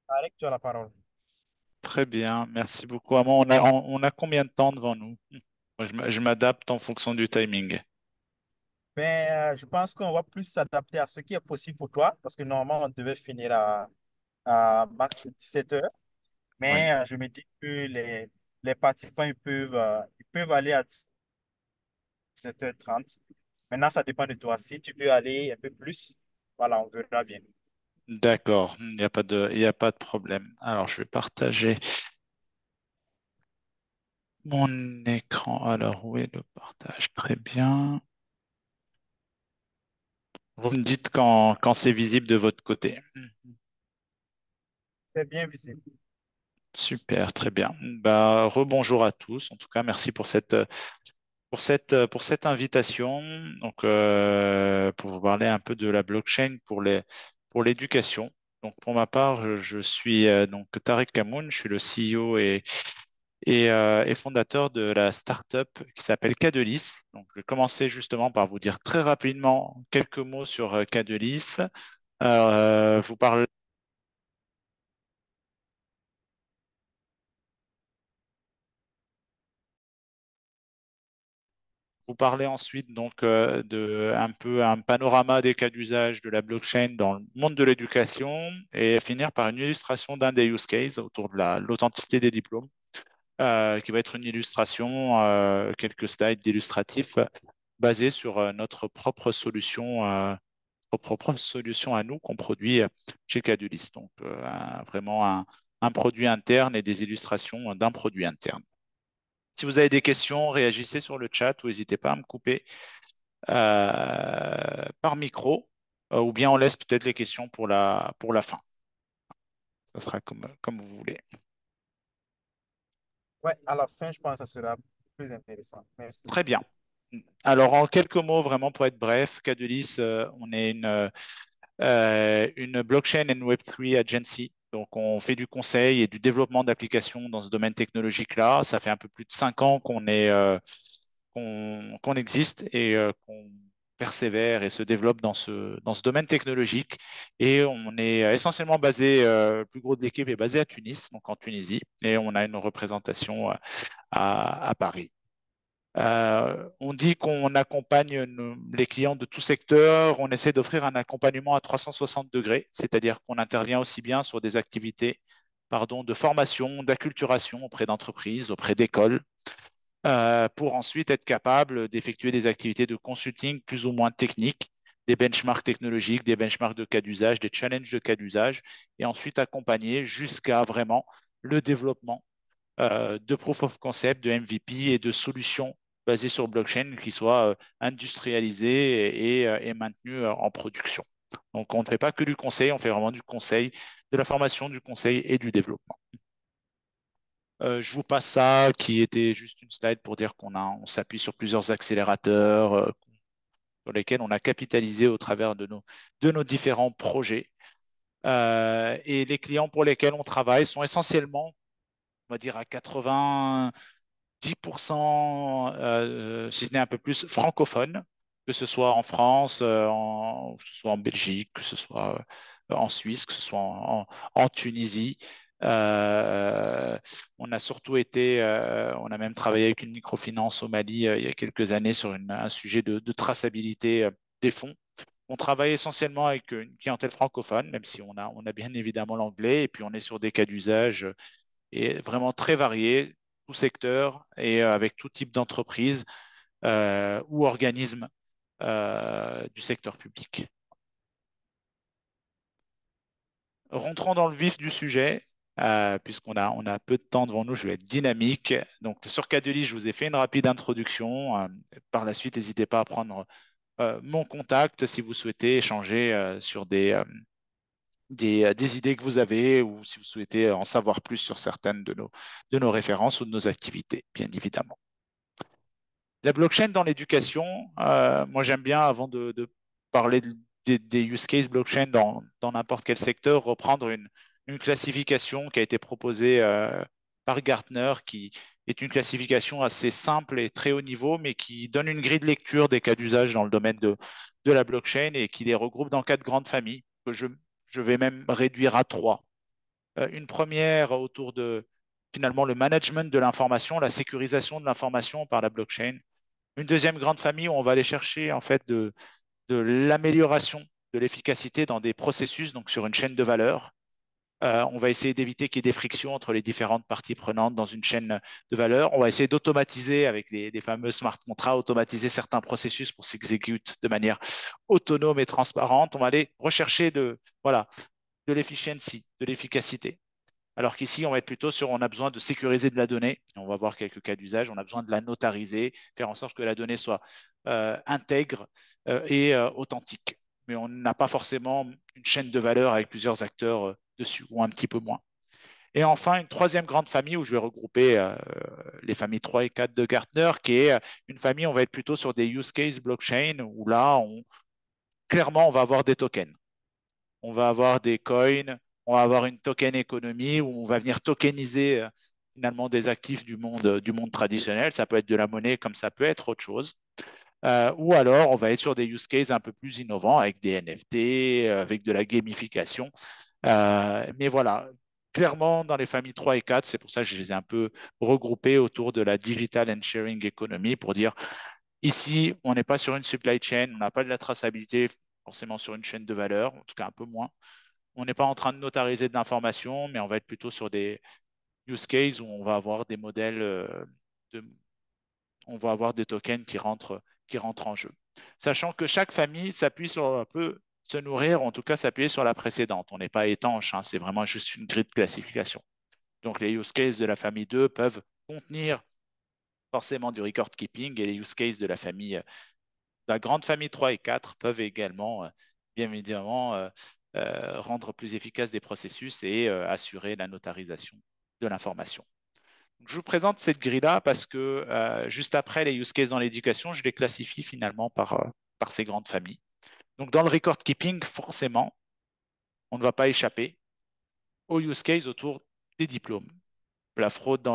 Tarek, tu as la parole. Très bien, merci beaucoup. Amand, on a combien de temps devant nous? Moi, je m'adapte en fonction du timing. Je pense qu'on va plus s'adapter à ce qui est possible pour toi, parce que normalement, on devait finir à max 17 heures. Oui, Je me dis que les participants, ils peuvent aller à 17h30. Maintenant, ça dépend de toi. Si tu peux aller un peu plus, voilà, on verra bien. d'accord, il n'y a pas de problème. Alors, je vais partager mon écran. Alors, où est le partage? Très bien. Vous me dites quand c'est visible de votre côté. C'est bien visible. Super, très bien. Bah, rebonjour à tous. En tout cas, merci pour cette invitation. Donc, pour vous parler un peu de la blockchain pour l'éducation. Donc, pour ma part, je suis donc Tarek Kamoun, je suis le CEO et fondateur de la startup qui s'appelle Cadelis. Donc, je vais commencer justement par vous dire très rapidement quelques mots sur Cadelis. Vous parlez Vous parlez ensuite donc de un peu un panorama des cas d'usage de la blockchain dans le monde de l'éducation et finir par une illustration d'un des use cases autour de l'authenticité des diplômes, qui va être une illustration, quelques slides illustratifs basés sur notre propre solution à nous qu'on produit chez Cadulis. Donc vraiment un produit interne et des illustrations d'un produit interne. Si vous avez des questions, réagissez sur le chat ou n'hésitez pas à me couper par micro, ou bien on laisse peut-être les questions pour la fin. Ça sera comme vous voulez. Ouais, à la fin, je pense que ça sera plus intéressant. Merci. Très bien. Alors, en quelques mots, vraiment pour être bref, Cadulis, on est une blockchain and Web3 agency. Donc, on fait du conseil et du développement d'applications dans ce domaine technologique-là. Ça fait un peu plus de 5 ans qu'on existe et qu'on persévère et se développe dans ce domaine technologique. Et on est essentiellement basé, le plus gros de l'équipe est basé à Tunis, donc en Tunisie, et on a une représentation à Paris. On dit qu'on accompagne les clients de tout secteur. On essaie d'offrir un accompagnement à 360 degrés, c'est-à-dire qu'on intervient aussi bien sur des activités, pardon, de formation, d'acculturation auprès d'entreprises, auprès d'écoles, pour ensuite être capable d'effectuer des activités de consulting plus ou moins techniques, des benchmarks technologiques, des benchmarks de cas d'usage, des challenges de cas d'usage, et ensuite accompagner jusqu'à vraiment le développement de proof of concept, de MVP et de solutions basées sur blockchain qui soient industrialisées et maintenues en production. Donc, on ne fait pas que du conseil, on fait vraiment du conseil, de la formation, du conseil et du développement. Je vous passe ça, qui était juste une slide pour dire on s'appuie sur plusieurs accélérateurs sur lesquels on a capitalisé au travers de nos différents projets. Et les clients pour lesquels on travaille sont essentiellement, on va dire à 90%, si ce n'est un peu plus, francophones, que ce soit en France, que ce soit en Belgique, que ce soit en Suisse, que ce soit en Tunisie. Euh, on a même travaillé avec une microfinance au Mali il y a quelques années sur un sujet de traçabilité des fonds. On travaille essentiellement avec une clientèle francophone, même si on a bien évidemment l'anglais, et puis on est sur des cas d'usage et vraiment très varié, tout secteur et avec tout type d'entreprise ou organisme du secteur public. Rentrons dans le vif du sujet, puisqu'on a peu de temps devant nous, je vais être dynamique. Donc, sur Cadeli, je vous ai fait une rapide introduction. Par la suite, n'hésitez pas à prendre mon contact si vous souhaitez échanger sur des idées que vous avez ou si vous souhaitez en savoir plus sur certaines de nos références ou de nos activités, bien évidemment. La blockchain dans l'éducation, moi j'aime bien, avant de parler des use cases blockchain dans n'importe quel secteur, reprendre une classification qui a été proposée par Gartner, qui est une classification assez simple et très haut niveau, mais qui donne une grille de lecture des cas d'usage dans le domaine de la blockchain et qui les regroupe dans quatre grandes familles, que je vais même réduire à trois. Une première autour de finalement le management de l'information, la sécurisation de l'information par la blockchain. Une deuxième grande famille où on va aller chercher en fait de l'amélioration de l'efficacité dans des processus, donc sur une chaîne de valeur. On va essayer d'éviter qu'il y ait des frictions entre les différentes parties prenantes dans une chaîne de valeur. On va essayer d'automatiser avec les fameux smart contracts, automatiser certains processus pour s'exécuter de manière autonome et transparente. On va aller rechercher voilà, de l'efficiency, de l'efficacité. Alors qu'ici, on va être plutôt sur, on a besoin de sécuriser de la donnée. On va voir quelques cas d'usage. On a besoin de la notariser, faire en sorte que la donnée soit intègre et authentique. Mais on n'a pas forcément une chaîne de valeur avec plusieurs acteurs dessus, ou un petit peu moins. Et enfin, une troisième grande famille où je vais regrouper les familles 3 et 4 de Gartner, qui est une famille, on va être plutôt sur des use cases blockchain, où là, clairement, on va avoir des tokens, on va avoir des coins, on va avoir une token économie où on va venir tokeniser finalement des actifs du monde traditionnel. Ça peut être de la monnaie comme ça peut être autre chose. Ou alors, on va être sur des use cases un peu plus innovants avec des NFT, avec de la gamification. Mais voilà, clairement, dans les familles 3 et 4, c'est pour ça que je les ai un peu regroupés autour de la digital and sharing economy pour dire ici, on n'est pas sur une supply chain, on n'a pas de la traçabilité forcément sur une chaîne de valeur, en tout cas un peu moins. On n'est pas en train de notariser de l'information, mais on va être plutôt sur des use cases où on va avoir des modèles, de, on va avoir des tokens qui rentrent en jeu. Sachant que chaque famille s'appuie sur, peut se nourrir, en tout cas s'appuyer sur la précédente. On n'est pas étanche, hein, c'est vraiment juste une grille de classification. Donc les use cases de la famille 2 peuvent contenir forcément du record keeping et les use cases de la grande famille 3 et 4 peuvent également, bien évidemment, rendre plus efficaces des processus et assurer la notarisation de l'information. Je vous présente cette grille-là parce que juste après les use cases dans l'éducation, je les classifie finalement par ces grandes familles. Donc dans le record keeping, forcément, on ne va pas échapper aux use cases autour des diplômes. La fraude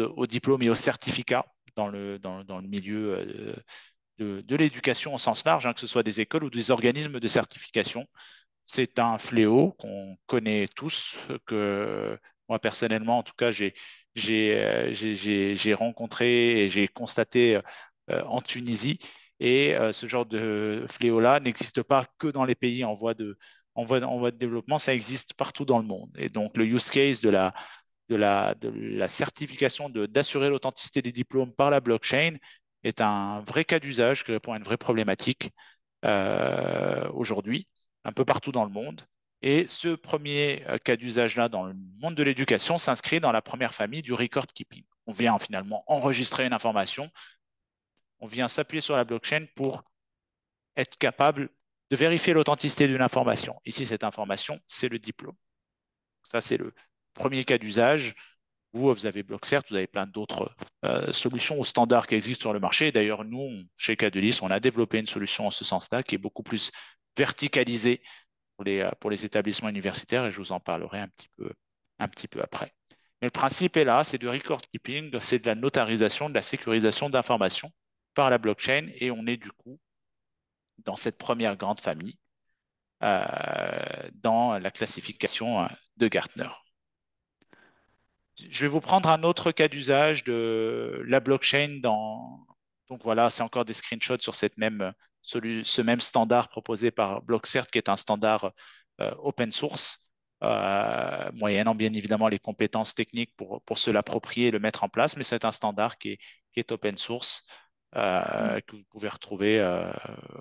aux diplômes et aux certificats dans le milieu de l'éducation au sens large, hein, que ce soit des écoles ou des organismes de certification. C'est un fléau qu'on connaît tous, que moi personnellement, en tout cas, j'ai rencontré et j'ai constaté en Tunisie. Et ce genre de fléau-là n'existe pas que dans les pays en voie de développement, ça existe partout dans le monde. Et donc, le use case de la certification, d'assurer l'authenticité des diplômes par la blockchain est un vrai cas d'usage qui répond à une vraie problématique aujourd'hui, un peu partout dans le monde. Et ce premier cas d'usage-là dans le monde de l'éducation s'inscrit dans la première famille du record keeping. On vient finalement enregistrer une information, on vient s'appuyer sur la blockchain pour être capable de vérifier l'authenticité d'une information. Ici, cette information, c'est le diplôme. Ça, c'est le premier cas d'usage. Vous avez Blockcert, vous avez plein d'autres solutions ou standards qui existent sur le marché. D'ailleurs, nous, chez Cadelis, on a développé une solution en ce sens-là qui est beaucoup plus verticalisée pour les établissements universitaires et je vous en parlerai un petit peu après. Mais le principe est là, c'est du record keeping, c'est de la notarisation, de la sécurisation d'informations par la blockchain et on est du coup dans cette première grande famille dans la classification de Gartner. Je vais vous prendre un autre cas d'usage de la blockchain donc voilà, c'est encore des screenshots sur ce même standard proposé par Blockcert, qui est un standard open source, moyennant bien évidemment les compétences techniques pour se l'approprier et le mettre en place, mais c'est un standard qui est open source, que vous pouvez retrouver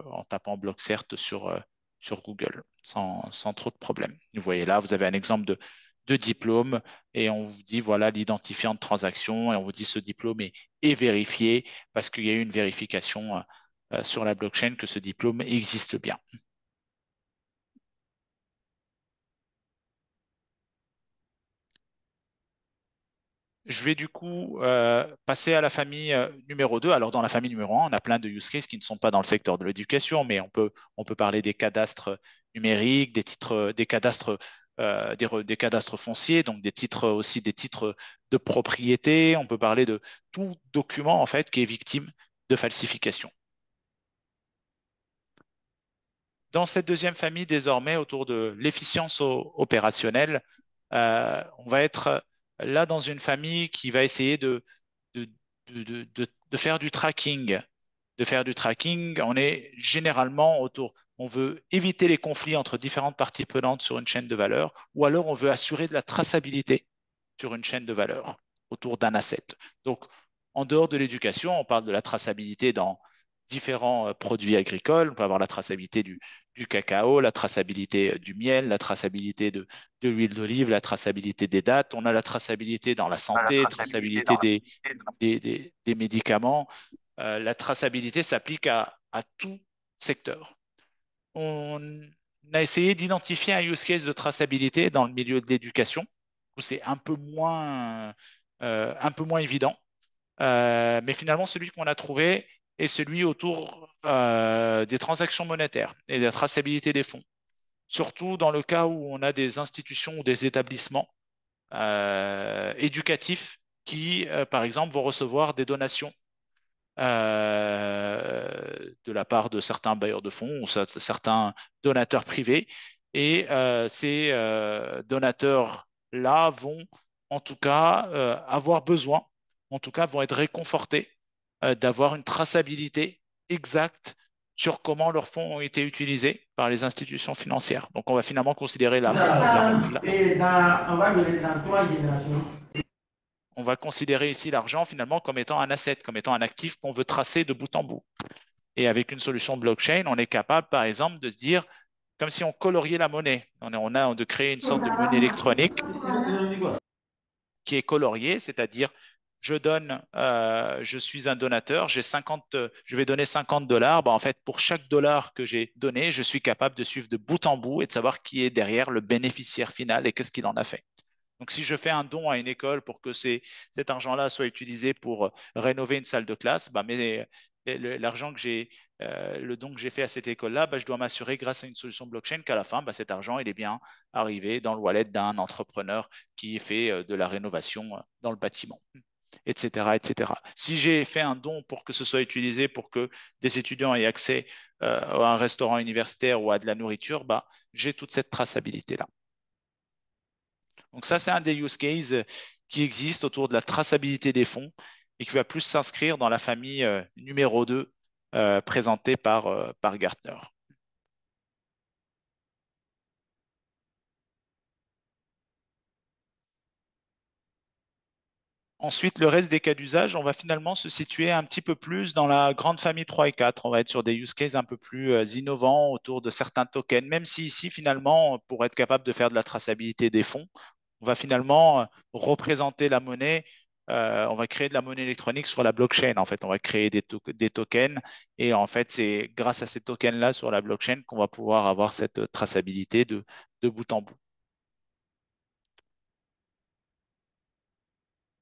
en tapant Blockcert sur Google, sans trop de problèmes. Vous voyez là, vous avez un exemple de diplôme et on vous dit voilà l'identifiant de transaction et on vous dit ce diplôme est vérifié parce qu'il y a eu une vérification sur la blockchain que ce diplôme existe bien. Je vais du coup passer à la famille numéro 2. Alors, dans la famille numéro 1, on a plein de use cases qui ne sont pas dans le secteur de l'éducation, mais on peut parler des cadastres numériques, des cadastres, des cadastres fonciers, donc des titres aussi des titres de propriété. On peut parler de tout document en fait qui est victime de falsification. Dans cette deuxième famille, désormais, autour de l'efficience opérationnelle, On va être là dans une famille qui va essayer de, de faire du tracking. De faire du tracking, on est généralement autour. On veut éviter les conflits entre différentes parties prenantes sur une chaîne de valeur, ou alors on veut assurer de la traçabilité sur une chaîne de valeur autour d'un asset. Donc, en dehors de l'éducation, on parle de la traçabilité dans différents produits agricoles. On peut avoir la traçabilité du cacao, la traçabilité du miel, la traçabilité de l'huile d'olive, la traçabilité des dattes. On a la traçabilité dans la santé, la traçabilité des médicaments. La traçabilité s'applique à tout secteur. On a essayé d'identifier un use case de traçabilité dans le milieu de l'éducation, où c'est un peu moins évident. Mais finalement, celui qu'on a trouvé est celui autour des transactions monétaires et de la traçabilité des fonds. Surtout dans le cas où on a des institutions ou des établissements éducatifs qui, par exemple, vont recevoir des donations de la part de certains bailleurs de fonds ou certains donateurs privés. Et ces donateurs-là vont en tout cas avoir besoin, en tout cas vont être réconfortés d'avoir une traçabilité exacte sur comment leurs fonds ont été utilisés par les institutions financières. Donc, on va finalement considérer Et dans, on va donner dans 3 générations. on va considérer ici l'argent finalement comme étant un asset, comme étant un actif qu'on veut tracer de bout en bout. Et avec une solution blockchain, on est capable, par exemple, de se dire, comme si on coloriait la monnaie. On a de créer une sorte de monnaie électronique qui est coloriée, c'est-à-dire je suis un donateur, je vais donner 50 dollars. En fait, pour chaque dollar que j'ai donné, je suis capable de suivre de bout en bout et de savoir qui est derrière le bénéficiaire final et qu'est-ce qu'il en a fait. Donc, si je fais un don à une école pour que cet argent-là soit utilisé pour rénover une salle de classe, l'argent que le don que j'ai fait à cette école-là, je dois m'assurer grâce à une solution blockchain qu'à la fin, cet argent, il est bien arrivé dans le wallet d'un entrepreneur qui fait de la rénovation dans le bâtiment, etc., etc. Si j'ai fait un don pour que ce soit utilisé pour que des étudiants aient accès à un restaurant universitaire ou à de la nourriture, j'ai toute cette traçabilité-là. Donc ça, c'est un des use cases qui existent autour de la traçabilité des fonds et qui va plus s'inscrire dans la famille numéro 2 présentée par Gartner. Ensuite, le reste des cas d'usage, on va finalement se situer un petit peu plus dans la grande famille 3 et 4. On va être sur des use cases un peu plus innovants autour de certains tokens, même si ici, finalement, pour être capable de faire de la traçabilité des fonds, on va finalement représenter la monnaie. On va créer de la monnaie électronique sur la blockchain. En fait, on va créer des tokens et en fait, c'est grâce à ces tokens-là sur la blockchain qu'on va pouvoir avoir cette traçabilité de bout en bout.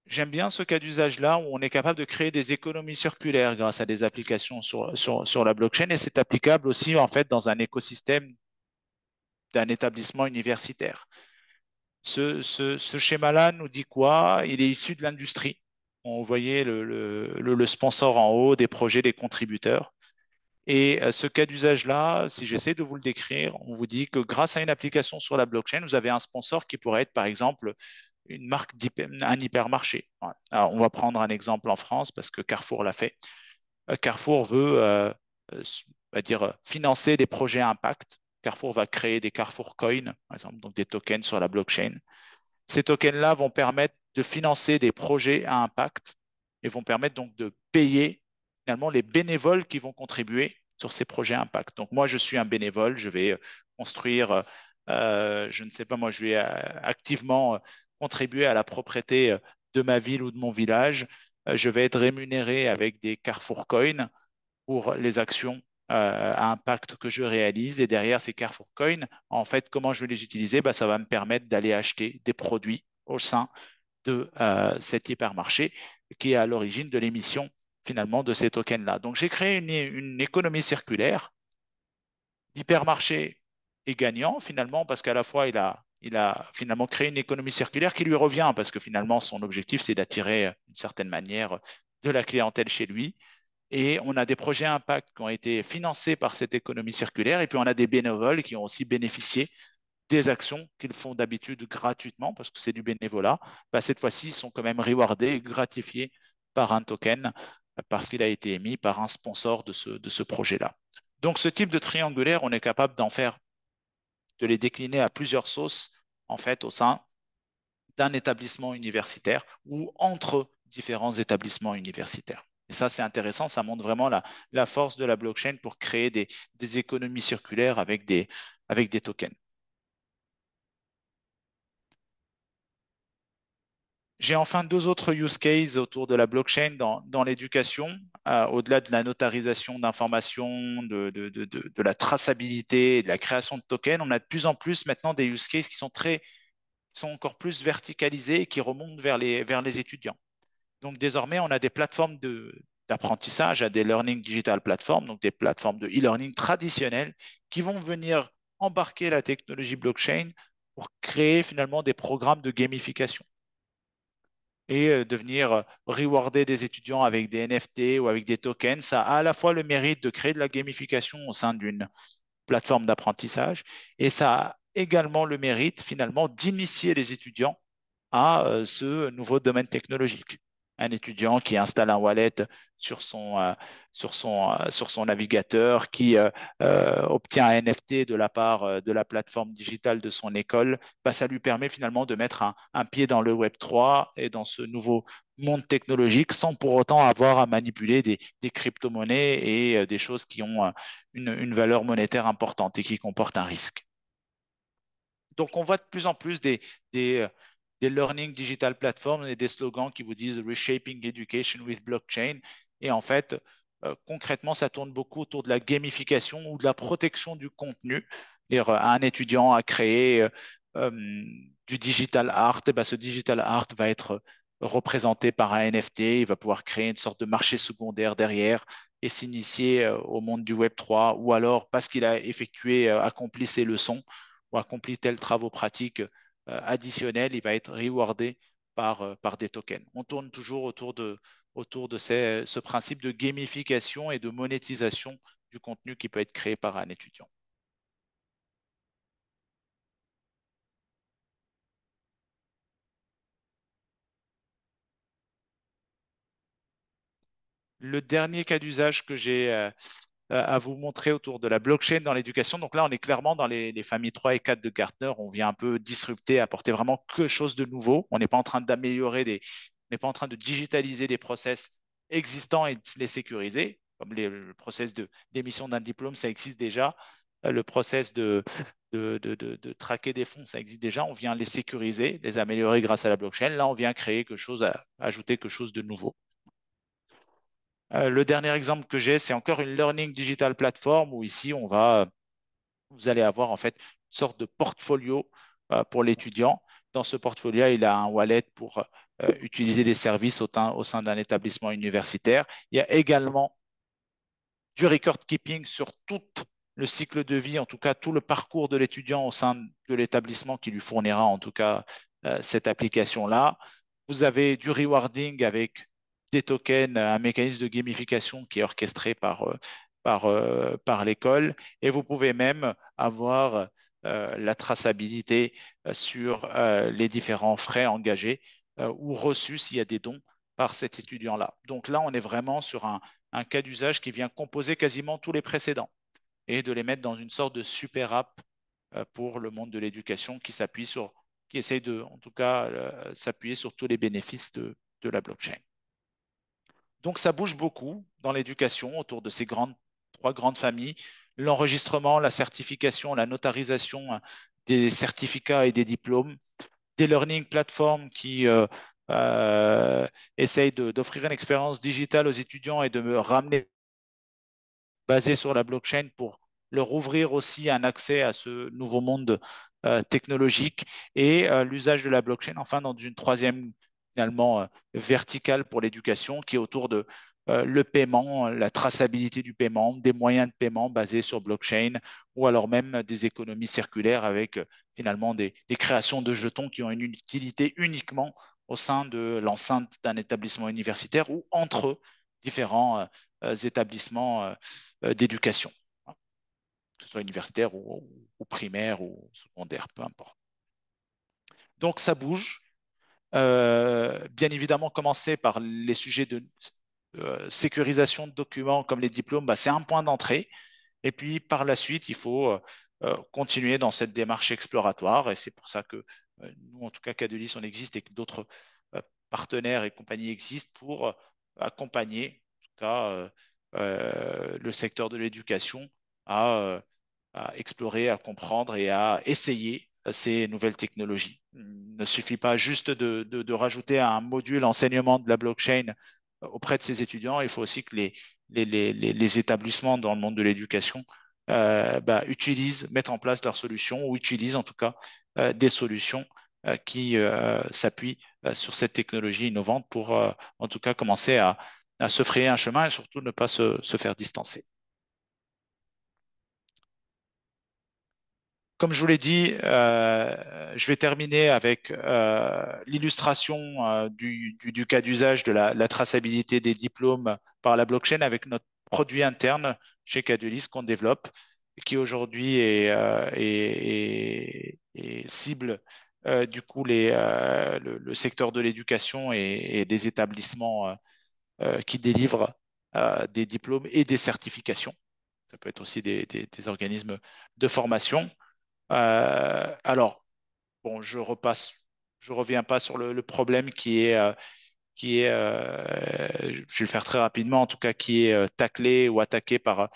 J'aime bien ce cas d'usage-là où on est capable de créer des économies circulaires grâce à des applications sur la blockchain et c'est applicable aussi en fait dans un écosystème d'un établissement universitaire. Ce schéma-là nous dit quoi? Il est issu de l'industrie. On voyait le sponsor en haut des projets des contributeurs. Et ce cas d'usage-là, si j'essaie de vous le décrire, on vous dit que grâce à une application sur la blockchain, vous avez un sponsor qui pourrait être par exemple une marque, un hypermarché. Ouais. Alors, on va prendre un exemple en France parce que Carrefour l'a fait. Carrefour veut on va dire, financer des projets à impact. Carrefour va créer des Carrefour Coins, par exemple, donc des tokens sur la blockchain. Ces tokens-là vont permettre de financer des projets à impact et vont permettre donc de payer finalement les bénévoles qui vont contribuer sur ces projets à impact. Donc moi, je suis un bénévole, je vais construire, je ne sais pas, moi, je vais activement contribuer à la propreté de ma ville ou de mon village. Je vais être rémunéré avec des Carrefour Coins pour les actions à impact que je réalise. Et derrière ces Carrefour Coins, en fait, comment je vais les utiliser? Ça va me permettre d'aller acheter des produits au sein de cet hypermarché qui est à l'origine de l'émission finalement de ces tokens-là. Donc, j'ai créé une économie circulaire. L'hypermarché est gagnant finalement parce qu'à la fois, il a finalement créé une économie circulaire qui lui revient parce que finalement, son objectif, c'est d'attirer d'une certaine manière de la clientèle chez lui. Et on a des projets impact qui ont été financés par cette économie circulaire. Et puis, on a des bénévoles qui ont aussi bénéficié des actions qu'ils font d'habitude gratuitement parce que c'est du bénévolat, bah, cette fois-ci, ils sont quand même rewardés, gratifiés par un token parce qu'il a été émis par un sponsor de ce projet-là. Donc, ce type de triangulaire, on est capable d'en faire, de les décliner à plusieurs sauces, en fait, au sein d'un établissement universitaire ou entre différents établissements universitaires. Et ça, c'est intéressant, ça montre vraiment la force de la blockchain pour créer des économies circulaires avec des tokens. J'ai enfin deux autres use cases autour de la blockchain dans l'éducation, au-delà de la notarisation d'informations, de la traçabilité, de la création de tokens. On a de plus en plus maintenant des use cases qui sont encore plus verticalisés et qui remontent vers les étudiants. Donc désormais, on a des plateformes d'apprentissage, à des learning digital platforms, donc des plateformes de e-learning traditionnelles qui vont venir embarquer la technologie blockchain pour créer finalement des programmes de gamification et de venir rewarder des étudiants avec des NFT ou avec des tokens. Ça a à la fois le mérite de créer de la gamification au sein d'une plateforme d'apprentissage et ça a également le mérite finalement d'initier les étudiants à ce nouveau domaine technologique. Un étudiant qui installe un wallet sur sur son navigateur, qui obtient un NFT de la part de la plateforme digitale de son école, bah, ça lui permet finalement de mettre un pied dans le Web3 et dans ce nouveau monde technologique sans pour autant avoir à manipuler des crypto-monnaies et des choses qui ont une valeur monétaire importante et qui comportent un risque. Donc, on voit de plus en plus des, des learning digital platforms et des slogans qui vous disent Reshaping Education with Blockchain. Et en fait, concrètement, ça tourne beaucoup autour de la gamification ou de la protection du contenu. C'est-à-dire, un étudiant a créé du digital art, et ben, ce digital art va être représenté par un NFT, il va pouvoir créer une sorte de marché secondaire derrière et s'initier au monde du Web3, ou alors parce qu'il a effectué, accompli ses leçons, ou accompli tels travaux pratiques additionnels, il va être rewardé par des tokens. On tourne toujours autour de ce principe de gamification et de monétisation du contenu qui peut être créé par un étudiant. Le dernier cas d'usage que j'ai à vous montrer autour de la blockchain dans l'éducation. Donc là, on est clairement dans les familles 3 et 4 de Gartner. On vient un peu disrupter, apporter vraiment quelque chose de nouveau. On n'est pas en train d'améliorer on n'est pas en train de digitaliser des process existants et de les sécuriser. Comme le process d'émission d'un diplôme, ça existe déjà. Le process de traquer des fonds, ça existe déjà. On vient les sécuriser, les améliorer grâce à la blockchain. Là, on vient créer quelque chose, ajouter quelque chose de nouveau. Le dernier exemple que j'ai, c'est encore une learning digital platform où ici, vous allez avoir en fait une sorte de portfolio pour l'étudiant. Dans ce portfolio, il a un wallet pour utiliser des services au sein d'un établissement universitaire. Il y a également du record keeping sur tout le cycle de vie, en tout cas tout le parcours de l'étudiant au sein de l'établissement qui lui fournira en tout cas cette application-là. Vous avez du rewarding avec des tokens, un mécanisme de gamification qui est orchestré par l'école. Et vous pouvez même avoir la traçabilité sur les différents frais engagés ou reçus s'il y a des dons par cet étudiant-là. Donc là, on est vraiment sur un cas d'usage qui vient composer quasiment tous les précédents et de les mettre dans une sorte de super app pour le monde de l'éducation qui essaye de, en tout cas, s'appuyer sur tous les bénéfices de la blockchain. Donc ça bouge beaucoup dans l'éducation autour de ces trois grandes familles, l'enregistrement, la certification, la notarisation des certificats et des diplômes, des learning platforms qui euh, essayent d'offrir une expérience digitale aux étudiants et de me ramener basé sur la blockchain pour leur ouvrir aussi un accès à ce nouveau monde technologique et l'usage de la blockchain, enfin, dans une troisième, finalement, verticale pour l'éducation qui est autour de le paiement, la traçabilité du paiement, des moyens de paiement basés sur blockchain ou alors même des économies circulaires avec finalement des créations de jetons qui ont une utilité uniquement au sein de l'enceinte d'un établissement universitaire ou entre différents établissements d'éducation, que ce soit universitaire ou primaire ou secondaire, peu importe. Donc ça bouge. Bien évidemment, commencer par les sujets de sécurisation de documents comme les diplômes, bah, c'est un point d'entrée. Et puis par la suite, il faut continuer dans cette démarche exploratoire. Et c'est pour ça que nous, en tout cas, Cadelis, on existe et que d'autres partenaires et compagnies existent pour accompagner, en tout cas, le secteur de l'éducation à explorer, à comprendre et à essayer ces nouvelles technologies. Il ne suffit pas juste de rajouter un module enseignement de la blockchain auprès de ces étudiants. Il faut aussi que les établissements dans le monde de l'éducation utilisent, mettent en place leurs solutions ou utilisent en tout cas des solutions qui s'appuient sur cette technologie innovante pour en tout cas commencer à se frayer un chemin et surtout ne pas se faire distancer. Comme je vous l'ai dit, je vais terminer avec l'illustration du cas d'usage de la traçabilité des diplômes par la blockchain avec notre produit interne chez Cadulis qu'on développe, qui aujourd'hui cible du coup le secteur de l'éducation et des établissements qui délivrent des diplômes et des certifications. Ça peut être aussi des organismes de formation. Alors, bon, je reviens pas sur le problème je vais le faire très rapidement, en tout cas, qui est taclé ou attaqué par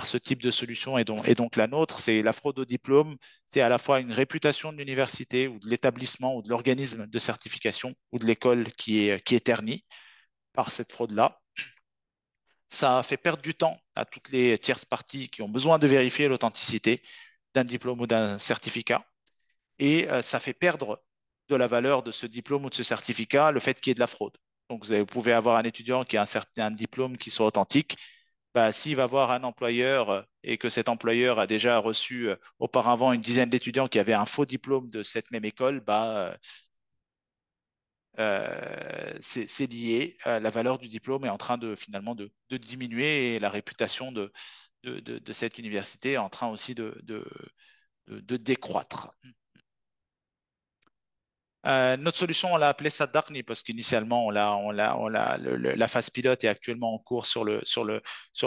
ce type de solution et donc la nôtre, c'est la fraude au diplôme. C'est à la fois une réputation de l'université ou de l'établissement ou de l'organisme de certification ou de l'école qui est ternie par cette fraude-là. Ça fait perdre du temps à toutes les tierces parties qui ont besoin de vérifier l'authenticité d'un diplôme ou d'un certificat. Et ça fait perdre de la valeur de ce diplôme ou de ce certificat le fait qu'il y ait de la fraude. Donc, vous pouvez avoir un étudiant qui a un diplôme qui soit authentique. Bah, s'il va voir un employeur et que cet employeur a déjà reçu auparavant une dizaine d'étudiants qui avaient un faux diplôme de cette même école, c'est lié. La valeur du diplôme est en train de finalement de diminuer et la réputation de cette université est en train aussi de décroître. Notre solution, on l'a appelée Sadarni parce qu'initialement, la phase pilote est actuellement en cours sur le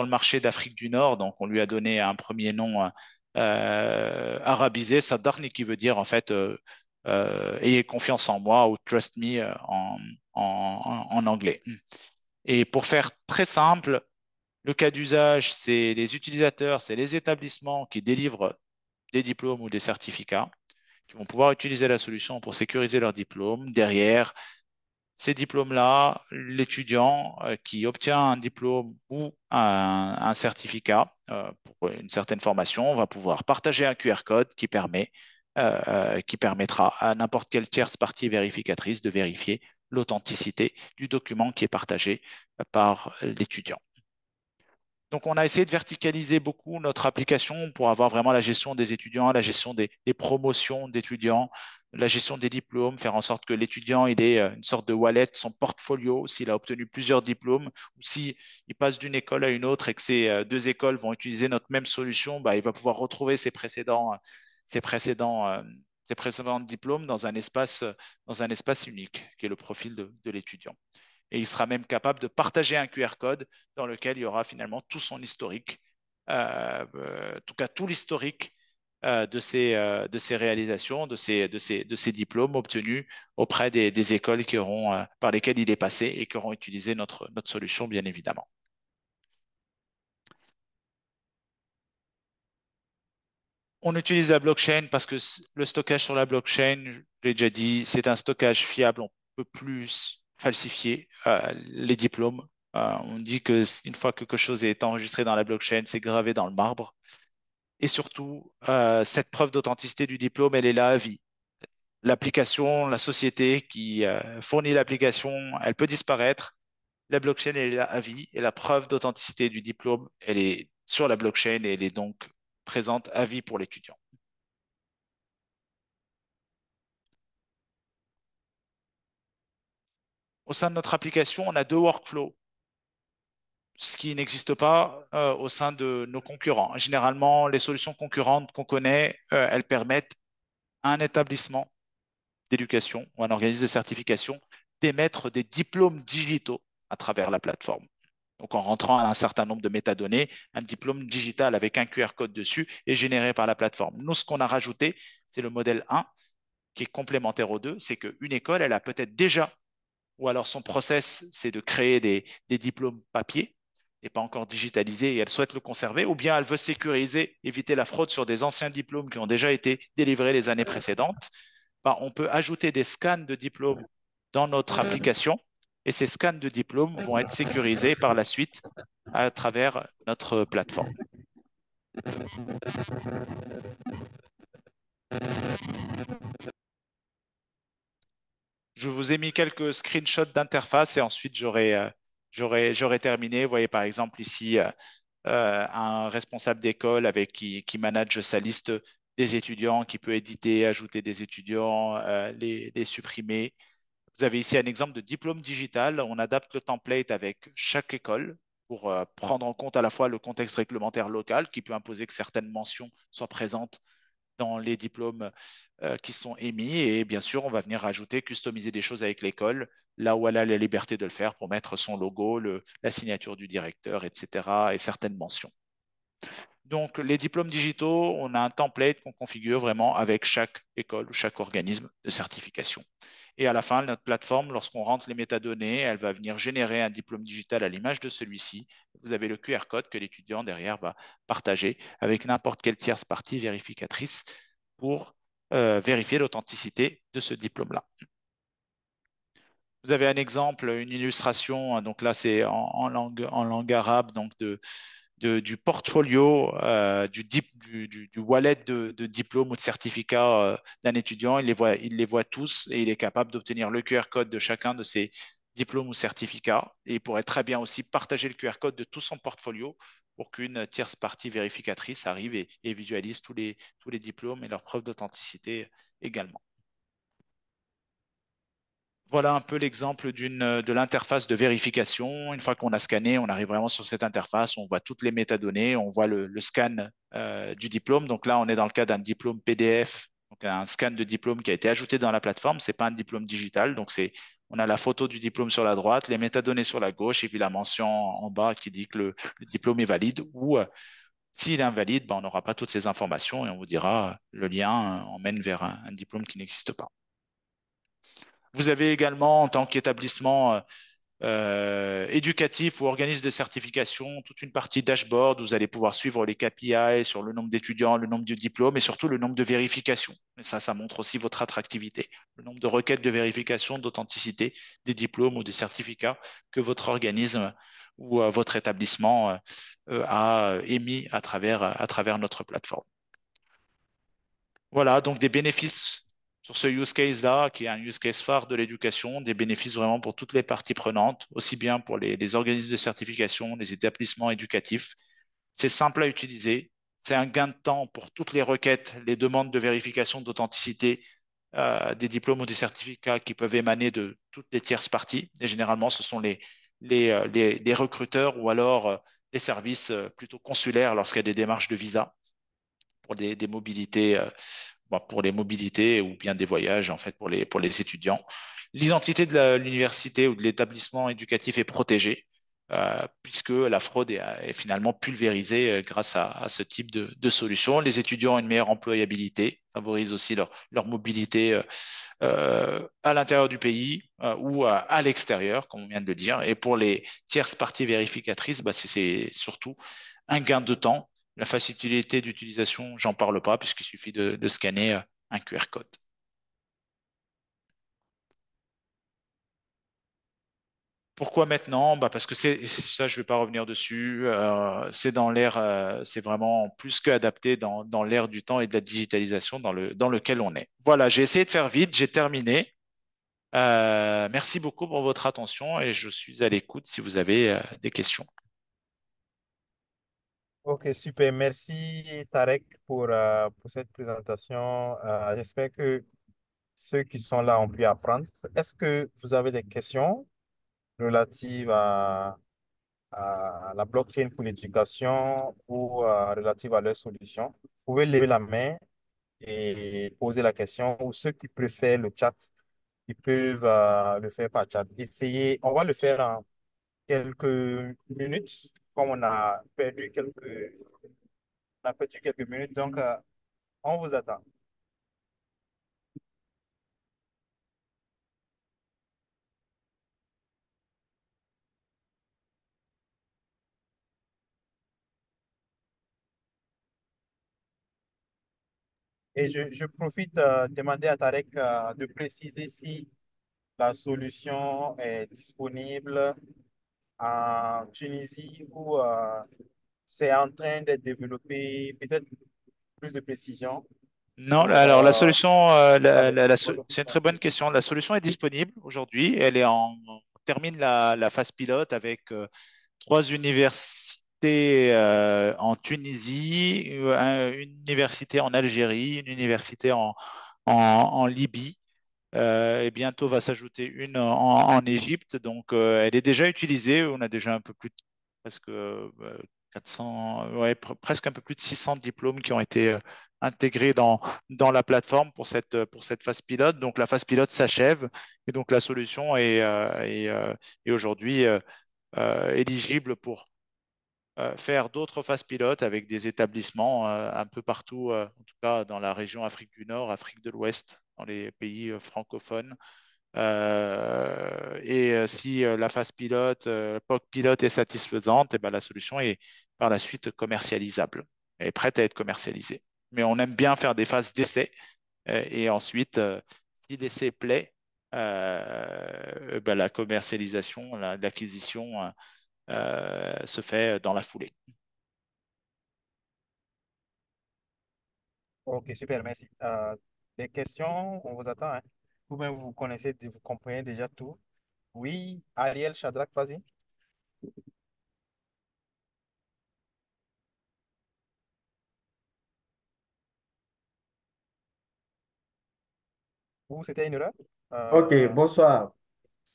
marché d'Afrique du Nord. Donc, on lui a donné un premier nom arabisé, Sadarni, qui veut dire en fait ayez confiance en moi ou trust me en anglais. Et pour faire très simple, le cas d'usage, c'est les utilisateurs, c'est les établissements qui délivrent des diplômes ou des certificats qui vont pouvoir utiliser la solution pour sécuriser leur diplôme. Derrière ces diplômes-là, l'étudiant qui obtient un diplôme ou un certificat pour une certaine formation va pouvoir partager un QR code qui permettra à n'importe quelle tierce partie vérificatrice de vérifier l'authenticité du document qui est partagé par l'étudiant. Donc, on a essayé de verticaliser beaucoup notre application pour avoir vraiment la gestion des étudiants, la gestion des promotions d'étudiants, la gestion des diplômes, faire en sorte que l'étudiant il ait une sorte de wallet, son portfolio, s'il a obtenu plusieurs diplômes, ou s'il passe d'une école à une autre et que ces deux écoles vont utiliser notre même solution, bah, il va pouvoir retrouver ses précédents, euh, ses précédents diplômes dans un espace unique, qui est le profil de l'étudiant. Et il sera même capable de partager un QR code dans lequel il y aura finalement tout son historique, en tout cas tout l'historique de ces réalisations, de ces diplômes obtenus auprès des écoles par lesquelles il est passé et qui auront utilisé notre solution, bien évidemment. On utilise la blockchain parce que le stockage sur la blockchain, je l'ai déjà dit, c'est un stockage fiable. On peut plus falsifier les diplômes. On dit que une fois que quelque chose est enregistré dans la blockchain, c'est gravé dans le marbre. Et surtout, cette preuve d'authenticité du diplôme, elle est là à vie. L'application, la société qui fournit l'application, elle peut disparaître. La blockchain, elle est là à vie. Et la preuve d'authenticité du diplôme, elle est sur la blockchain et elle est donc présente à vie pour l'étudiant. Au sein de notre application, on a deux workflows. ce qui n'existe pas au sein de nos concurrents. Généralement, les solutions concurrentes qu'on connaît, elles permettent à un établissement d'éducation ou un organisme de certification d'émettre des diplômes digitaux à travers la plateforme. Donc, en rentrant un certain nombre de métadonnées, un diplôme digital avec un QR code dessus est généré par la plateforme. Nous, ce qu'on a rajouté, c'est le modèle 1 qui est complémentaire aux deux, c'est qu'une école, elle a peut-être déjà, ou alors son process, c'est de créer des diplômes papier et pas encore digitalisés et elle souhaite le conserver, ou bien elle veut sécuriser, éviter la fraude sur des anciens diplômes qui ont déjà été délivrés les années précédentes. Ben, on peut ajouter des scans de diplômes dans notre application et ces scans de diplômes vont être sécurisés par la suite à travers notre plateforme. Je vous ai mis quelques screenshots d'interface et ensuite j'aurai terminé. Vous voyez par exemple ici un responsable d'école avec qui manage sa liste des étudiants, qui peut éditer, ajouter des étudiants, les supprimer. Vous avez ici un exemple de diplôme digital. On adapte le template avec chaque école pour prendre en compte à la fois le contexte réglementaire local qui peut imposer que certaines mentions soient présentes dans les diplômes qui sont émis. Et bien sûr, on va venir rajouter, customiser des choses avec l'école, là où elle a la liberté de le faire pour mettre son logo, la signature du directeur, etc. et certaines mentions. Donc, les diplômes digitaux, on a un template qu'on configure vraiment avec chaque école ou chaque organisme de certification. Et à la fin, notre plateforme, lorsqu'on rentre les métadonnées, elle va venir générer un diplôme digital à l'image de celui-ci. Vous avez le QR code que l'étudiant derrière va partager avec n'importe quelle tierce partie vérificatrice pour vérifier l'authenticité de ce diplôme-là. Vous avez un exemple, une illustration, hein, donc là c'est en langue arabe, donc du portfolio, du wallet de diplôme ou de certificat d'un étudiant. Il les voit tous et il est capable d'obtenir le QR code de chacun de ces diplômes ou certificats. Et il pourrait très bien aussi partager le QR code de tout son portfolio pour qu'une tierce partie vérificatrice arrive et visualise tous les diplômes et leurs preuves d'authenticité également. Voilà un peu l'exemple de l'interface de vérification. Une fois qu'on a scanné, on arrive vraiment sur cette interface, on voit toutes les métadonnées, on voit le scan du diplôme. Donc là, on est dans le cas d'un diplôme PDF, donc un scan de diplôme qui a été ajouté dans la plateforme. C'est pas un diplôme digital, donc on a la photo du diplôme sur la droite, les métadonnées sur la gauche et puis la mention en bas qui dit que le diplôme est valide ou s'il est invalide, ben, on n'aura pas toutes ces informations et on vous dira le lien emmène vers un diplôme qui n'existe pas. Vous avez également, en tant qu'établissement éducatif ou organisme de certification, toute une partie dashboard où vous allez pouvoir suivre les KPI sur le nombre d'étudiants, le nombre de diplômes et surtout le nombre de vérifications. Et ça montre aussi votre attractivité, le nombre de requêtes de vérification d'authenticité des diplômes ou des certificats que votre organisme ou votre établissement a émis à travers notre plateforme. Voilà, donc des bénéfices sur ce use case-là, qui est un use case phare de l'éducation, des bénéfices vraiment pour toutes les parties prenantes, aussi bien pour les organismes de certification, les établissements éducatifs. C'est simple à utiliser, c'est un gain de temps pour toutes les requêtes, les demandes de vérification d'authenticité des diplômes ou des certificats qui peuvent émaner de toutes les tierces parties. Et généralement, ce sont les recruteurs ou alors les services plutôt consulaires lorsqu'il y a des démarches de visa pour des mobilités pour les mobilités ou bien des voyages en fait pour les étudiants. L'identité de l'université ou de l'établissement éducatif est protégée puisque la fraude est finalement pulvérisée grâce à ce type de solution. Les étudiants ont une meilleure employabilité, favorisent aussi leur mobilité à l'intérieur du pays ou à l'extérieur, comme on vient de le dire. Et pour les tierces parties vérificatrices, bah, c'est surtout un gain de temps. La facilité d'utilisation, j'en parle pas, puisqu'il suffit de scanner un QR code. Pourquoi maintenant? Bah parce que c'est ça, je vais pas revenir dessus. C'est dans l'ère, c'est vraiment plus qu'adapté dans l'ère du temps et de la digitalisation dans lequel on est. Voilà, j'ai essayé de faire vite, j'ai terminé. Merci beaucoup pour votre attention et je suis à l'écoute si vous avez des questions. Ok, super. Merci Tarek pour cette présentation. J'espère que ceux qui sont là ont pu apprendre. Est-ce que vous avez des questions relatives la blockchain pour l'éducation ou relative à leurs solutions, vous pouvez lever la main et poser la question, ou ceux qui préfèrent le chat, ils peuvent le faire par chat. Essayez, on va le faire en quelques minutes, comme on a perdu quelques minutes, donc on vous attend. Et je profite de demander à Tarek de préciser si la solution est disponible en Tunisie ou c'est en train d'être développé, peut-être plus de précision Non, pour alors la solution, c'est une très bonne développer. question. La solution est disponible aujourd'hui. On termine la phase pilote avec trois universités en Tunisie, une université en Algérie, une université en Libye. Et bientôt va s'ajouter une en Égypte. Donc, elle est déjà utilisée. On a déjà un peu plus de presque 400, ouais, presque un peu plus de 600 diplômes qui ont été intégrés dans la plateforme pour cette phase pilote. Donc, la phase pilote s'achève et donc la solution est aujourd'hui éligible pour faire d'autres phases pilotes avec des établissements un peu partout, en tout cas dans la région Afrique du Nord, Afrique de l'Ouest, dans les pays francophones. Si la phase pilote, POC pilote est satisfaisante, et ben, la solution est par la suite commercialisable, est prête à être commercialisée. Mais on aime bien faire des phases d'essai et ensuite, si l'essai plaît, ben, la commercialisation, l'acquisition se fait dans la foulée. Ok, super, merci. Des questions, on vous attend, hein. Vous-même, vous connaissez, vous comprenez déjà tout. Oui, Ariel Shadrach, vas-y. Ou c'était une erreur? Ok, Euh, bonsoir.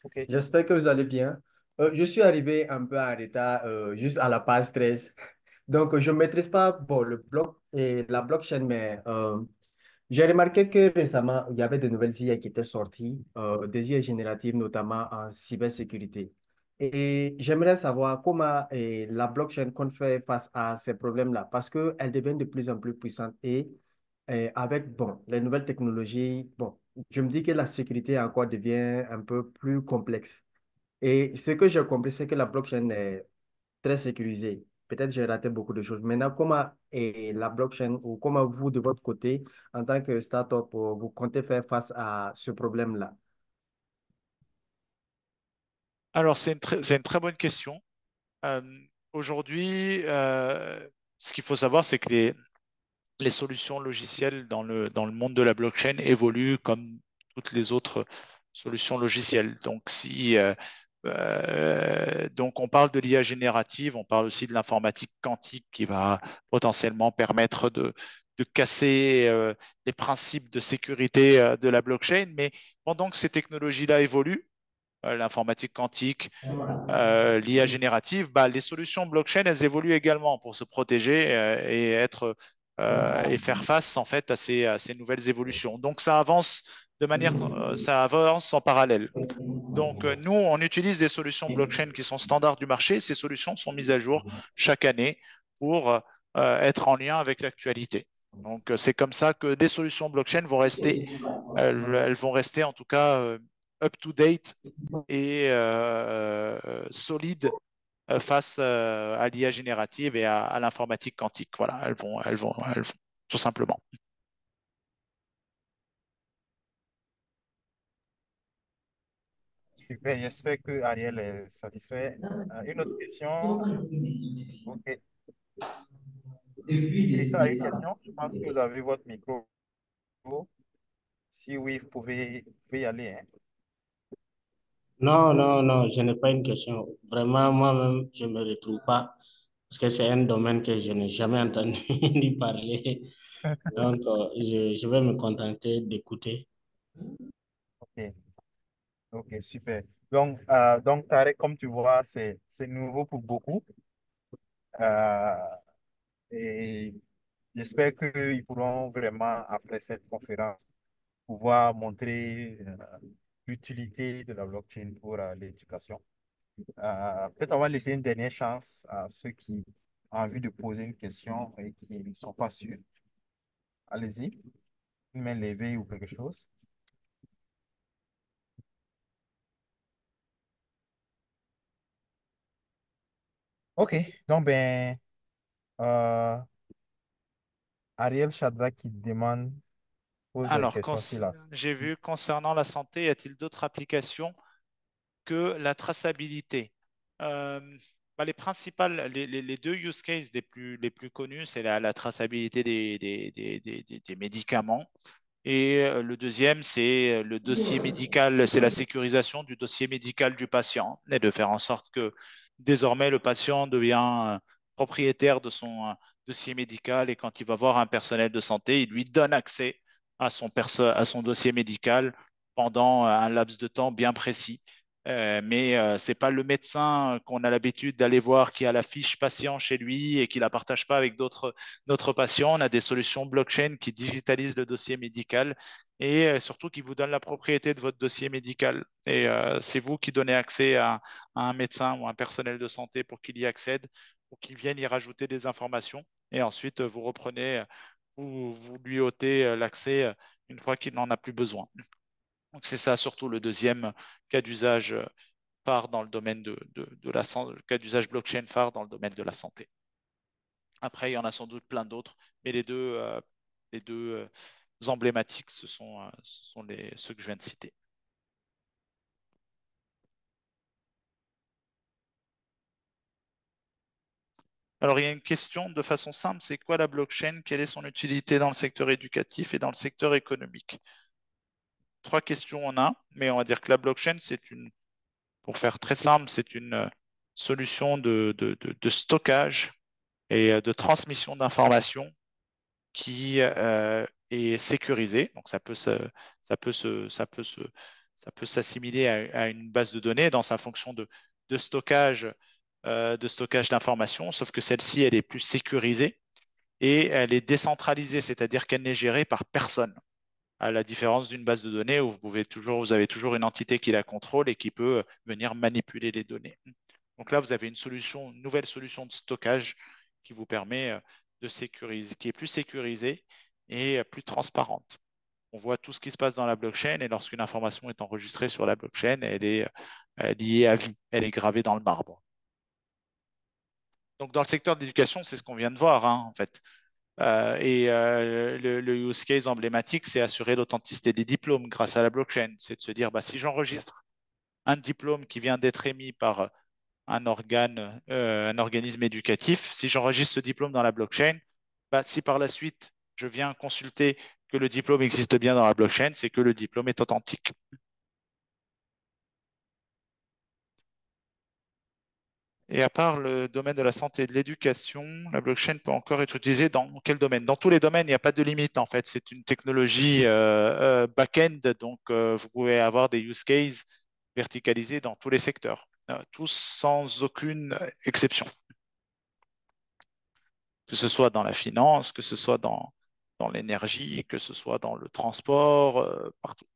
ok. J'espère que vous allez bien. Je suis arrivé un peu en retard, juste à la page 13. Donc, je ne maîtrise pas bon, le bloc et la blockchain, mais j'ai remarqué que récemment, il y avait de nouvelles IA qui étaient sorties, des IA génératives, notamment en cybersécurité. Et j'aimerais savoir comment la blockchain compte faire face à ces problèmes-là, parce qu'elle devient de plus en plus puissante et avec bon, les nouvelles technologies, bon, je me dis que la sécurité encore devient un peu plus complexe. Et ce que j'ai compris, c'est que la blockchain est très sécurisée. Peut-être j'ai raté beaucoup de choses. Maintenant, comment est la blockchain ou comment vous, de votre côté, en tant que startup, vous comptez faire face à ce problème-là? Alors, c'est une très bonne question. Euh, Aujourd'hui, ce qu'il faut savoir, c'est que les solutions logicielles dans le monde de la blockchain évoluent comme toutes les autres solutions logicielles. Donc on parle de l'IA générative, on parle aussi de l'informatique quantique qui va potentiellement permettre de casser les principes de sécurité de la blockchain. Mais pendant que ces technologies-là évoluent, l'informatique quantique, l'IA générative, bah, les solutions blockchain, elles évoluent également pour se protéger et faire face en fait à ces nouvelles évolutions. Donc ça avance en parallèle. Donc nous, on utilise des solutions blockchain qui sont standards du marché. Ces solutions sont mises à jour chaque année pour être en lien avec l'actualité. Donc c'est comme ça que des solutions blockchain elles vont rester en tout cas up to date et solides face à l'IA générative et à l'informatique quantique. Voilà, elles vont, tout simplement. Super, j'espère que Ariel est satisfait. Une autre question. Ok. Idrissa a une question. Je pense que vous avez votre micro. Si oui, vous pouvez y aller, hein. Non, non, non, je n'ai pas une question. Vraiment, moi-même, je ne me retrouve pas parce que c'est un domaine que je n'ai jamais entendu ni parler. Donc, je vais me contenter d'écouter. Ok, ok, super. Donc, Tarek, comme tu vois, c'est nouveau pour beaucoup. Euh, et j'espère qu'ils pourront vraiment, après cette conférence, pouvoir montrer l'utilité de la blockchain pour l'éducation. Peut-être on va laisser une dernière chance à ceux qui ont envie de poser une question et qui ne sont pas sûrs. Allez-y, une main levée ou quelque chose. OK, donc euh, Ariel Chadra qui demande, pose la Alors, question s'il a. j'ai vu concernant la santé, y a-t-il d'autres applications que la traçabilité? Euh, les principales, les deux use cases les plus connus, c'est la traçabilité des médicaments. Et le deuxième, c'est le dossier médical, c'est la sécurisation du dossier médical du patient et de faire en sorte que désormais le patient devient propriétaire de son dossier médical et quand il va voir un personnel de santé, il lui donne accès à son dossier médical pendant un laps de temps bien précis. Mais ce n'est pas le médecin qu'on a l'habitude d'aller voir qui a la fiche patient chez lui et qui ne la partage pas avec d'autres patients. On a des solutions blockchain qui digitalisent le dossier médical et surtout qui vous donnent la propriété de votre dossier médical. Et c'est vous qui donnez accès à un médecin ou un personnel de santé pour qu'il y accède, pour qu'il vienne y rajouter des informations. Et ensuite, vous reprenez, vous lui ôtez l'accès une fois qu'il n'en a plus besoin. Donc c'est ça surtout le deuxième cas d'usage phare dans le domaine de la santé, cas d'usage blockchain phare dans le domaine de la santé. Après, il y en a sans doute plein d'autres, mais les deux emblématiques, ce sont ceux que je viens de citer. Alors, il y a une question de façon simple, c'est quoi la blockchain? Quelle est son utilité dans le secteur éducatif et dans le secteur économique? Trois questions on a, mais on va dire que la blockchain, pour faire très simple, c'est une solution de stockage et de transmission d'informations qui est sécurisée. Donc, ça peut se, ça peut se, ça peut s'assimiler à une base de données dans sa fonction de stockage, de stockage d'informations, sauf que celle-ci, elle est plus sécurisée et elle est décentralisée, c'est-à-dire qu'elle n'est gérée par personne. À la différence d'une base de données où vous avez toujours une entité qui la contrôle et qui peut venir manipuler les données. Donc là, vous avez une nouvelle solution de stockage qui vous permet de sécuriser, qui est plus sécurisée et plus transparente. On voit tout ce qui se passe dans la blockchain et lorsqu'une information est enregistrée sur la blockchain, elle est liée à vie, elle est gravée dans le marbre. Donc dans le secteur de l'éducation, c'est ce qu'on vient de voir, hein, en fait. Le use case emblématique, c'est assurer l'authenticité des diplômes grâce à la blockchain. C'est de se dire, bah, si j'enregistre un diplôme qui vient d'être émis par un organisme éducatif. Si j'enregistre ce diplôme dans la blockchain, bah, si par la suite je viens consulter que le diplôme existe bien dans la blockchain, c'est que le diplôme est authentique. Et à part le domaine de la santé et de l'éducation, la blockchain peut encore être utilisée dans quel domaine? Dans tous les domaines, il n'y a pas de limite en fait. C'est une technologie back-end, donc vous pouvez avoir des use cases verticalisés dans tous les secteurs, tous sans aucune exception. Que ce soit dans la finance, que ce soit dans l'énergie, que ce soit dans le transport, partout,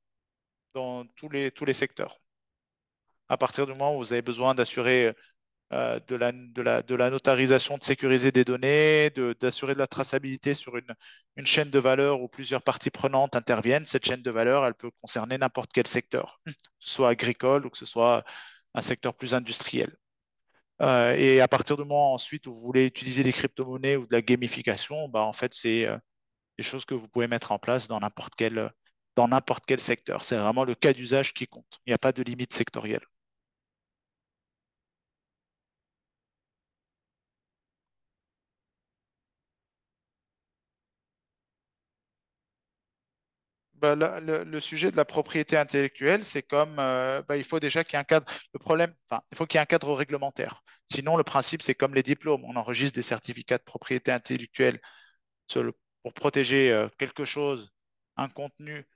dans tous les secteurs. À partir du moment où vous avez besoin d'assurer de la notarisation, de sécuriser des données, d'assurer de la traçabilité sur une chaîne de valeur où plusieurs parties prenantes interviennent, cette chaîne de valeur, elle peut concerner n'importe quel secteur, que ce soit agricole ou que ce soit un secteur plus industriel. Et à partir du moment ensuite où vous voulez utiliser des crypto-monnaies ou de la gamification, bah, en fait, c'est des choses que vous pouvez mettre en place dans n'importe quel secteur. C'est vraiment le cas d'usage qui compte. Il n'y a pas de limite sectorielle. Bah, le sujet de la propriété intellectuelle, c'est comme bah, il faut déjà qu'il y ait un cadre. Le problème, enfin, il faut qu'il y ait un cadre réglementaire. Sinon, le principe, c'est comme les diplômes. On enregistre des certificats de propriété intellectuelle sur pour protéger quelque chose, un contenu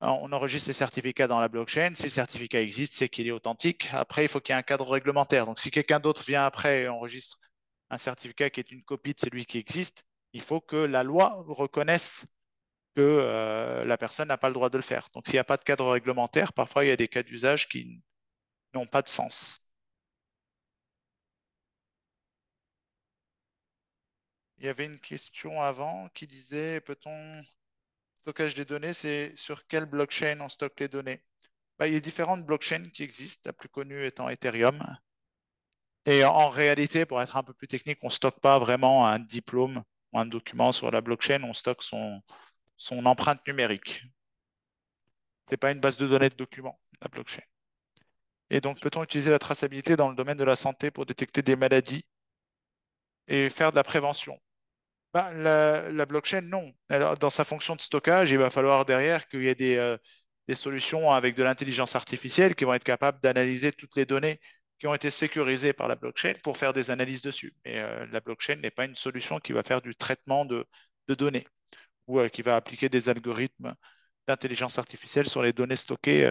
On enregistre les certificats dans la blockchain. Si le certificat existe, c'est qu'il est authentique. Après, il faut qu'il y ait un cadre réglementaire. Donc, si quelqu'un d'autre vient après et enregistre un certificat qui est une copie de celui qui existe, il faut que la loi reconnaisse que la personne n'a pas le droit de le faire. Donc, s'il n'y a pas de cadre réglementaire, parfois il y a des cas d'usage qui n'ont pas de sens. Il y avait une question avant qui disait, peut-on stockage des données, c'est sur quelle blockchain on stocke les données? Bah, il y a différentes blockchains qui existent, la plus connue étant Ethereum. Et en réalité, pour être un peu plus technique, on ne stocke pas vraiment un diplôme ou un document sur la blockchain, on stocke son empreinte numérique. Ce n'est pas une base de données de documents, la blockchain. Et donc, peut-on utiliser la traçabilité dans le domaine de la santé pour détecter des maladies et faire de la prévention? Bah, la blockchain, non. Alors, dans sa fonction de stockage, il va falloir derrière qu'il y ait des solutions avec de l'intelligence artificielle qui vont être capables d'analyser toutes les données qui ont été sécurisées par la blockchain pour faire des analyses dessus. Mais la blockchain n'est pas une solution qui va faire du traitement de données ou qui va appliquer des algorithmes d'intelligence artificielle sur les données stockées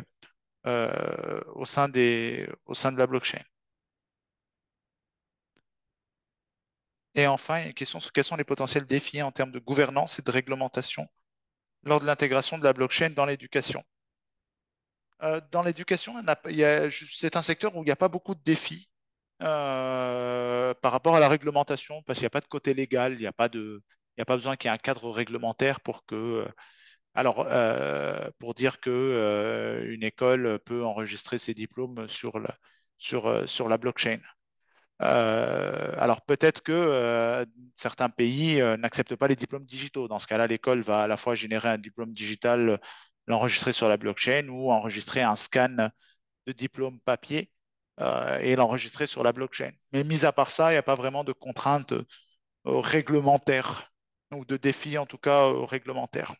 au sein de la blockchain. Et enfin, il y a une question sur quels sont les potentiels défis en termes de gouvernance et de réglementation lors de l'intégration de la blockchain dans l'éducation. Dans l'éducation, c'est un secteur où il n'y a pas beaucoup de défis par rapport à la réglementation, parce qu'il n'y a pas de côté légal, il n'y a pas besoin qu'il y ait un cadre réglementaire pour pour dire que une école peut enregistrer ses diplômes sur la blockchain. Alors peut-être que certains pays n'acceptent pas les diplômes digitaux. Dans ce cas-là, l'école va à la fois générer un diplôme digital, l'enregistrer sur la blockchain ou enregistrer un scan de diplôme papier et l'enregistrer sur la blockchain. Mais mis à part ça, il n'y a pas vraiment de contraintes réglementaires ou de défis en tout cas réglementaires.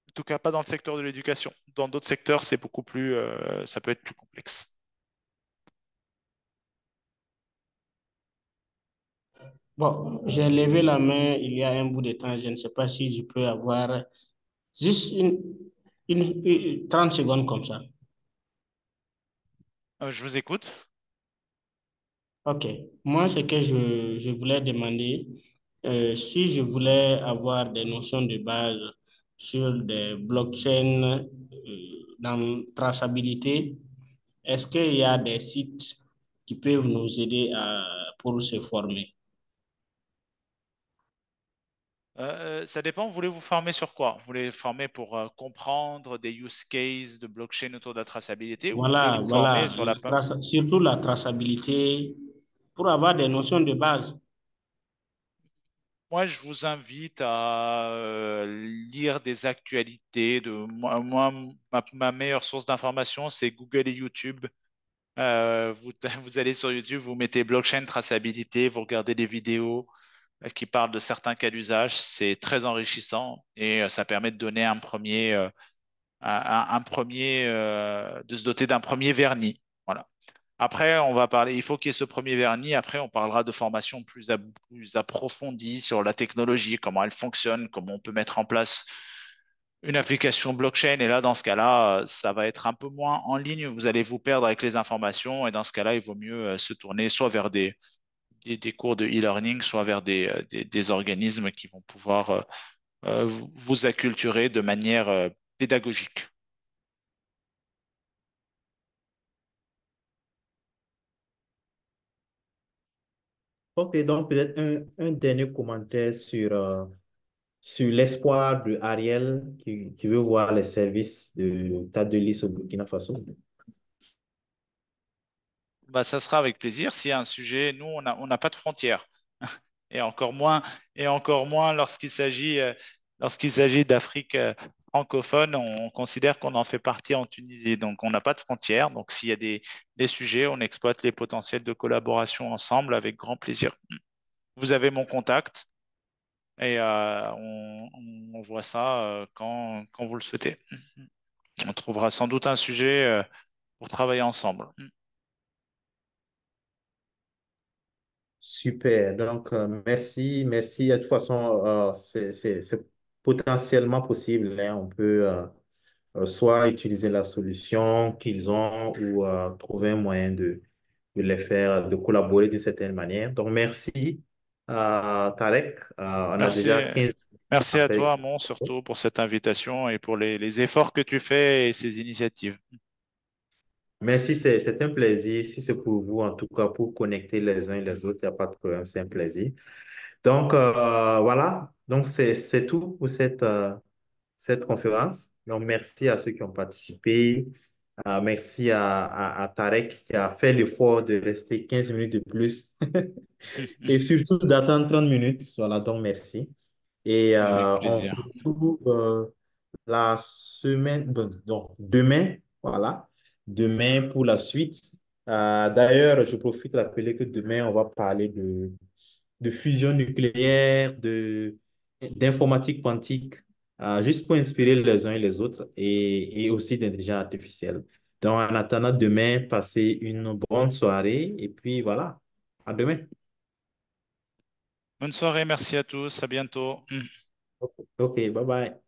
En tout cas, pas dans le secteur de l'éducation. Dans d'autres secteurs, c'est beaucoup plus, ça peut être plus complexe. Bon, j'ai levé la main il y a un bout de temps. Je ne sais pas si je peux avoir juste 30 secondes comme ça. Je vous écoute. OK. Moi, ce que je voulais demander, si je voulais avoir des notions de base sur des blockchains dans traçabilité, est-ce qu'il y a des sites qui peuvent nous aider pour se former? Ça dépend, vous voulez vous former sur quoi? Vous voulez vous former pour comprendre des use cases de blockchain autour de la traçabilité ou vous voulez Voilà, vous former voilà, sur la... surtout la traçabilité pour avoir des notions de base. Moi, je vous invite à lire des actualités. Ma meilleure source d'information, c'est Google et YouTube. Vous allez sur YouTube, vous mettez blockchain traçabilité, vous regardez des vidéos qui parlent de certains cas d'usage. C'est très enrichissant et ça permet de donner de se doter d'un premier vernis. Voilà. Après, on va parler, il faut qu'il y ait ce premier vernis. Après, on parlera de formation plus approfondie sur la technologie, comment elle fonctionne, comment on peut mettre en place une application blockchain. Et là, dans ce cas-là, ça va être un peu moins en ligne. Vous allez vous perdre avec les informations. Et dans ce cas-là, il vaut mieux se tourner soit vers des cours de e-learning, soit vers des organismes qui vont pouvoir vous acculturer de manière pédagogique. Ok, donc peut-être un dernier commentaire sur l'espoir de Ariel qui veut voir les services de Tadelis au Burkina Faso. Bah, ça sera avec plaisir. S'il y a un sujet, nous, on n'a pas de frontières. Et encore moins lorsqu'il s'agit d'Afrique francophone, on considère qu'on en fait partie en Tunisie. Donc, on n'a pas de frontières. Donc, s'il y a des sujets, on exploite les potentiels de collaboration ensemble avec grand plaisir. Vous avez mon contact et on voit ça quand vous le souhaitez. On trouvera sans doute un sujet pour travailler ensemble. Super, donc merci, merci. De toute façon, c'est potentiellement possible, hein. On peut soit utiliser la solution qu'ils ont ou trouver un moyen de les faire, de collaborer d'une certaine manière. Donc, merci, Tarek. On a Merci, déjà 15 merci à après. toi, Amon, surtout pour cette invitation et pour les efforts que tu fais et ces initiatives. Merci, c'est un plaisir. Si c'est pour vous, en tout cas, pour connecter les uns et les autres, il n'y a pas de problème, c'est un plaisir. Donc, voilà. Donc, c'est tout pour cette conférence. Donc, merci à ceux qui ont participé. Merci à Tarek qui a fait l'effort de rester 15 minutes de plus et surtout d'attendre 30 minutes. Voilà, donc merci. Et Avec on se plaisir. retrouve la semaine, donc demain, voilà, demain pour la suite. D'ailleurs, je profite de rappeler que demain, on va parler de fusion nucléaire, d'informatique quantique, juste pour inspirer les uns et les autres et aussi d'intelligence artificielle. Donc, en attendant demain, passez une bonne soirée et puis voilà, à demain. Bonne soirée, merci à tous, à bientôt. Ok, bye bye.